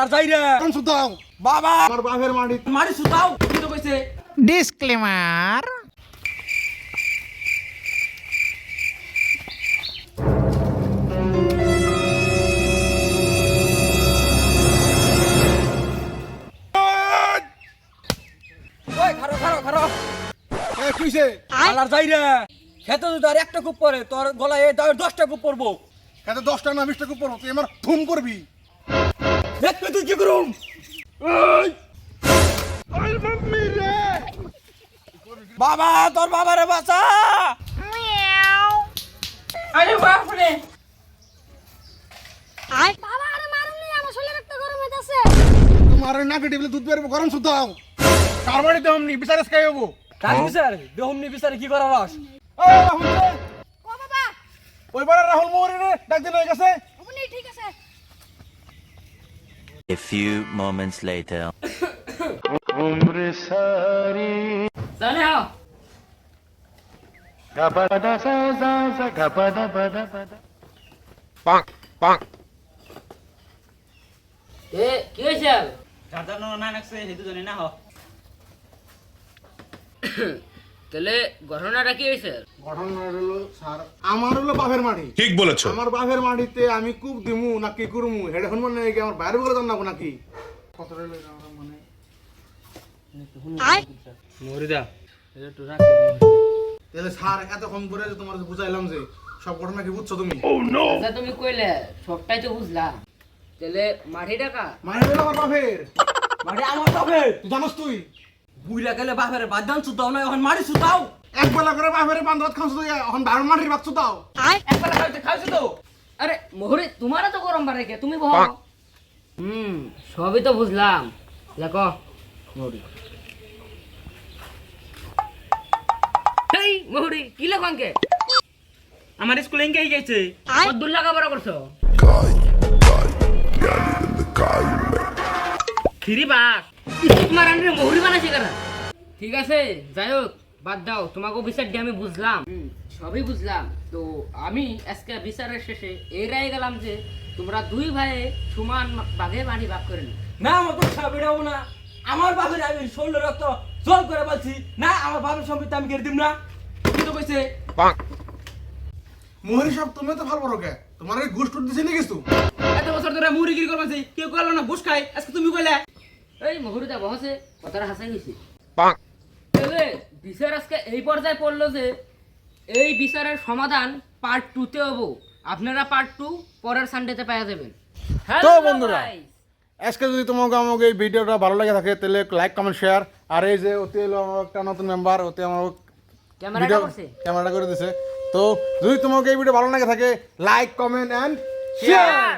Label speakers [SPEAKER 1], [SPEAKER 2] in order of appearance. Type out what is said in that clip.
[SPEAKER 1] আর যাই রে
[SPEAKER 2] কোন সুতাও
[SPEAKER 1] বাবা
[SPEAKER 2] আমার বাপের মাটি
[SPEAKER 1] মারি সুতাও কি তো কইছে
[SPEAKER 3] ডিসক্লেমার।
[SPEAKER 1] ওই খারো খারো খারো
[SPEAKER 2] এ কইছে
[SPEAKER 1] আর যাই রে খেতে যদি আর একটা কূপ পড়ে তোর গলায় এই 10টা কূপ পড়বো
[SPEAKER 2] এত 10টা না 20টা কুপ পড়ো তুই আমার ফোন করবি
[SPEAKER 1] দেখ তুই কি করুম
[SPEAKER 2] ওই মাম্মি রে
[SPEAKER 1] বাবা তোর বাবারে বাঁচা আরে বাপ রে
[SPEAKER 4] বাবা আরে মারুনি আমার শরীরে একটা গরম হইতাছে
[SPEAKER 2] তোমার নাকে টিপলে দুধ বেরবো গরম সুতাও কার বাড়িতে হমনি বিচারে খাই হবো
[SPEAKER 1] কাজ বিচার দেহমনি বিচারে কি করার রস
[SPEAKER 2] ও রাহুল রে
[SPEAKER 4] ও বাবা
[SPEAKER 2] ওই বারে রাহুল মোহরি রে ডাক দিন হয়ে গেছে
[SPEAKER 4] আপনি ঠিক আছে
[SPEAKER 5] A few moments later.
[SPEAKER 1] জানে হ্যাঁ
[SPEAKER 6] এ কি হয়েছে
[SPEAKER 1] জানো না নাকছে হেতু জানি না হ
[SPEAKER 6] তাহলে ঘটনাটা কি হয়েছে
[SPEAKER 2] ঘটনা হলো স্যার আমার হলো বাপের মাটি
[SPEAKER 7] ঠিক বলেছো।
[SPEAKER 2] আমার বাপের মাটিতে আমি কুপ দিমু নাকি কুরমু হেডে হন মানে কি আমার বাইরে বলে জানাবো নাকি কত রইল আমার মানে
[SPEAKER 1] মরিদা
[SPEAKER 2] তাহলে স্যার এতক্ষণ পরে যে তোমার বুঝাইলাম যে সব ঘটনা কি বুঝছো তুমি
[SPEAKER 6] আচ্ছা তুমি কইলে সবটাই তো বুঝলাম তাহলে মাটি টাকা
[SPEAKER 2] মানে হলো আমার বাপের
[SPEAKER 1] মানে আমার বাপে
[SPEAKER 2] তুই জানোস তুই
[SPEAKER 1] বুইরা গেলে বাপের বাদান সুতাও না এখন মারি সুতাও
[SPEAKER 2] এক বেলা করে বাপের বান্ধব খাওয়া তুই এখন বাইরে মাটির বাচ্চু দাও
[SPEAKER 1] একবার খাইছে তো
[SPEAKER 6] আরে মোহরে তোমারও তো গরম বাড়ে কে তুমি বলো সবই তো বুঝলাম লেখো মোহরি এই মোহরি কি লেখো আঙ্কে
[SPEAKER 1] আমার স্কুলে এঙ্গে গেছে
[SPEAKER 6] কত দূর লেখাপড়া করছো খিরি বাস তোমার আন্ডারে মোহরি বানাইছে কারা ঠিক আছে যাই হোক বাদ দাও তোমাকে বিচার দিয়ে আমি বুঝলাম সবই বুঝলাম তো আমি আজকে বিচারের শেষে এই রায় গেলাম যে তোমরা দুই ভাইয়ে সমান ভাগে বাড়ি ভাগ করে নিও
[SPEAKER 1] না আমার তো সাবিরাও না আমার বাপের আমি শরীর রক্ত জল করে বলছি না আমার বাপের সম্পত্তি আমি কেড়ে দিব না কি তো কইছে
[SPEAKER 2] মোহরি সব তুমি তো ভালো বড় কে তোমার এই ঘুষ টুট দিছে নি কিছু
[SPEAKER 1] এত বছর ধরে মুড়িগিরি করবাছি কেউ কইলো না ঘুষ খাই আজকে তুমি কইলে
[SPEAKER 6] এই মহুরিদা বসে কথাটা হাসাই গেছি তাহলে বিচার আজকে এই পর্যায়ে পড়লো যে এই বিচারের সমাধান পার্ট 2 তে হবো আপনারা পার্ট 2 পরের সানডেতে পাওয়া যাবেন
[SPEAKER 2] তো বন্ধুরা, আজকে যদি তোমাকে আমাকে এই ভিডিওটা ভালো লাগে থাকে তাহলে লাইক কমেন্ট শেয়ার আর এই যে ওতে হলো আমার একটা নতুন মেম্বার ওতে আমার
[SPEAKER 6] ক্যামেরাটা করছে
[SPEAKER 2] ক্যামেরাটা করে দিছে তো যদি তোমাকে এই ভিডিও ভালো লাগে থাকে লাইক কমেন্ট এন্ড শেয়ার